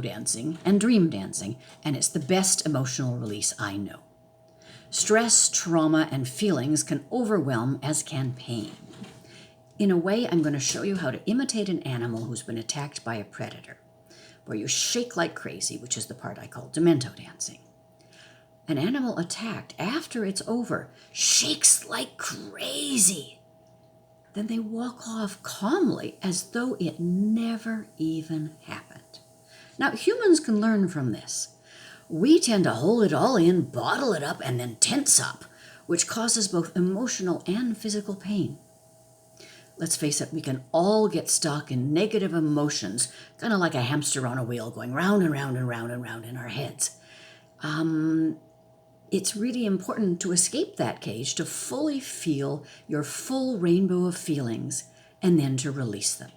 dancing and dream dancing, and it's the best emotional release I know. Stress, trauma, and feelings can overwhelm, as can pain. In a way, I'm going to show you how to imitate an animal who's been attacked by a predator, where you shake like crazy, which is the part I call Demento dancing. An animal attacked, after it's over, shakes like crazy. Then they walk off calmly as though it never even happened. Now, humans can learn from this. We tend to hold it all in, bottle it up, and then tense up, which causes both emotional and physical pain. Let's face it, we can all get stuck in negative emotions, kind of like a hamster on a wheel going round and round and round and round in our heads. It's really important to escape that cage, to fully feel your full rainbow of feelings, and then to release them.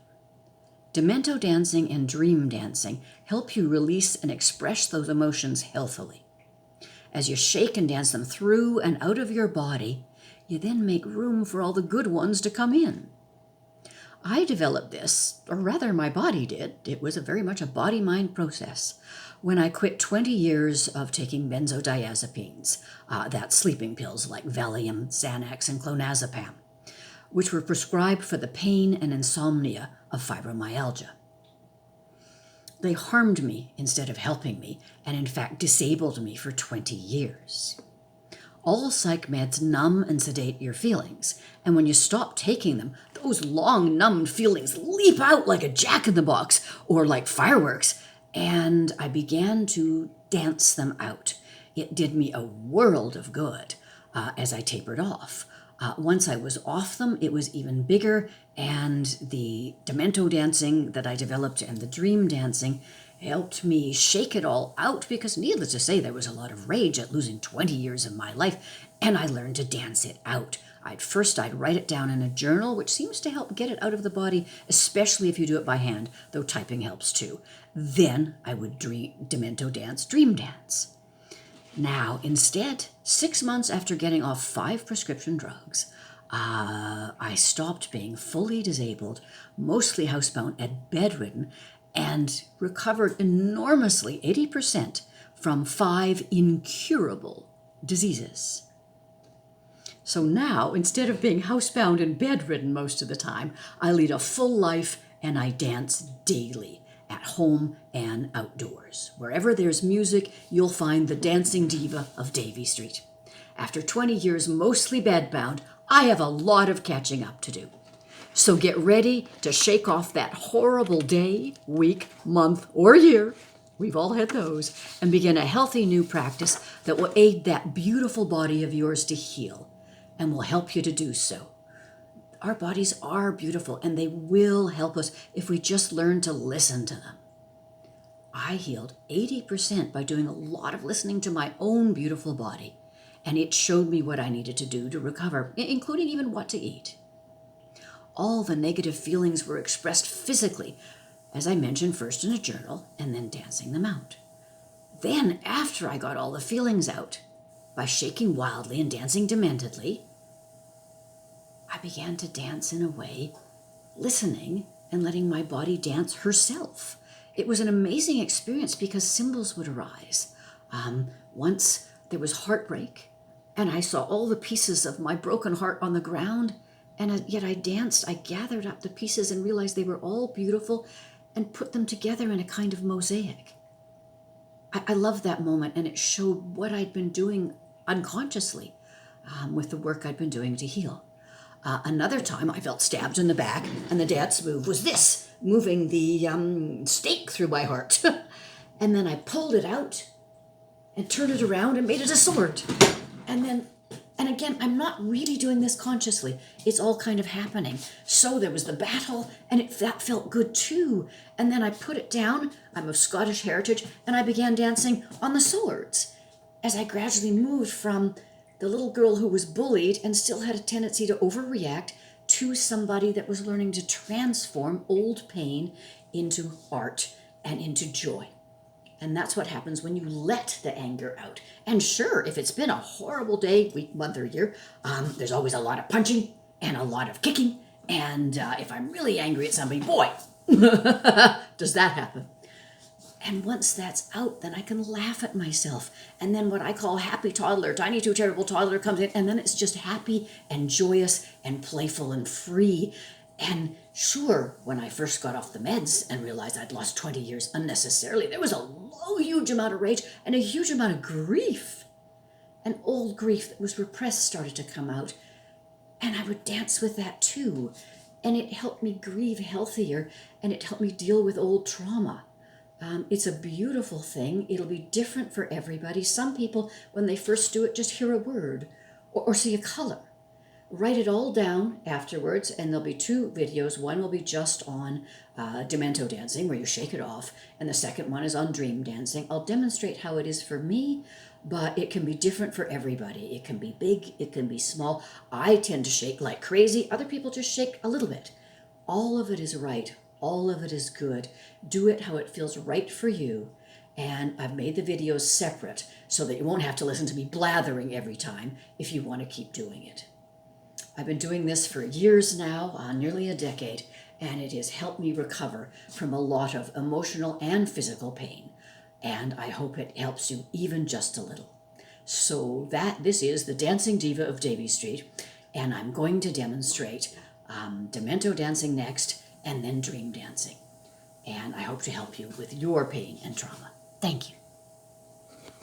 Demento dancing and dream dancing help you release and express those emotions healthily. As you shake and dance them through and out of your body, you then make room for all the good ones to come in. I developed this, or rather my body did. It was very much a body-mind process. When I quit 20 years of taking benzodiazepines, that's sleeping pills like Valium, Xanax, and clonazepam, which were prescribed for the pain and insomnia of fibromyalgia. They harmed me instead of helping me, and in fact disabled me for 20 years. All psych meds numb and sedate your feelings, and when you stop taking them, those long numbed feelings leap out like a jack-in-the-box or like fireworks, and I began to dance them out. It did me a world of good as I tapered off. Once I was off them, it was even bigger, and the Demento dancing that I developed and the dream dancing helped me shake it all out, because needless to say, there was a lot of rage at losing 20 years of my life, and I learned to dance it out. I'd write it down in a journal, which seems to help get it out of the body, especially if you do it by hand, though typing helps too. Then I would Demento dance, dream dance. Now, instead, 6 months after getting off 5 prescription drugs, I stopped being fully disabled, mostly housebound and bedridden, and recovered enormously, 80%, from 5 incurable diseases. So now, instead of being housebound and bedridden most of the time, I lead a full life and I dance daily, at home and outdoors. Wherever there's music, you'll find the dancing diva of Davie Street. After 20 years mostly bedbound, I have a lot of catching up to do. So get ready to shake off that horrible day, week, month, or year, we've all had those, and begin a healthy new practice that will aid that beautiful body of yours to heal, and will help you to do so. Our bodies are beautiful, and they will help us if we just learn to listen to them. I healed 80% by doing a lot of listening to my own beautiful body, and it showed me what I needed to do to recover, including even what to eat. All the negative feelings were expressed physically, as I mentioned, first in a journal and then dancing them out. Then, after I got all the feelings out, by shaking wildly and dancing dementedly, I began to dance in a way, listening and letting my body dance herself. It was an amazing experience because symbols would arise. Once there was heartbreak, and I saw all the pieces of my broken heart on the ground, and yet I danced. I gathered up the pieces and realized they were all beautiful and put them together in a kind of mosaic. I loved that moment, and it showed what I'd been doing unconsciously with the work I'd been doing to heal. Another time I felt stabbed in the back, and the dance move was this, moving the stake through my heart. And then I pulled it out and turned it around and made it a sword. And again, I'm not really doing this consciously. It's all kind of happening. So there was the battle, and that felt good too. And then I put it down. I'm of Scottish heritage, and I began dancing on the swords as I gradually moved from the little girl who was bullied and still had a tendency to overreact to somebody that was learning to transform old pain into art and into joy. And that's what happens when you let the anger out. And sure, if it's been a horrible day, week, month, or year, there's always a lot of punching and a lot of kicking. And if I'm really angry at somebody, boy, does that happen. And once that's out, then I can laugh at myself. And then what I call happy toddler, tiny too terrible toddler comes in, and then it's just happy and joyous and playful and free. And sure, when I first got off the meds and realized I'd lost 20 years unnecessarily, there was a huge amount of rage and a huge amount of grief. And old grief that was repressed started to come out. And I would dance with that too. And it helped me grieve healthier, and it helped me deal with old trauma. It's a beautiful thing. It'll be different for everybody. Some people, when they first do it, just hear a word or see a color. Write it all down afterwards, and there'll be 2 videos. One will be just on Demento dancing, where you shake it off, and the second one is on dream dancing. I'll demonstrate how it is for me, but it can be different for everybody. It can be big, it can be small. I tend to shake like crazy. Other people just shake a little bit. All of it is right. All of it is good. Do it how it feels right for you. And I've made the videos separate so that you won't have to listen to me blathering every time if you want to keep doing it. I've been doing this for years now, nearly a decade, and it has helped me recover from a lot of emotional and physical pain. And I hope it helps you even just a little. So this is the Dancing Diva of Davie Street, and I'm going to demonstrate Demento dancing next, and then dream dancing. And I hope to help you with your pain and trauma. Thank you.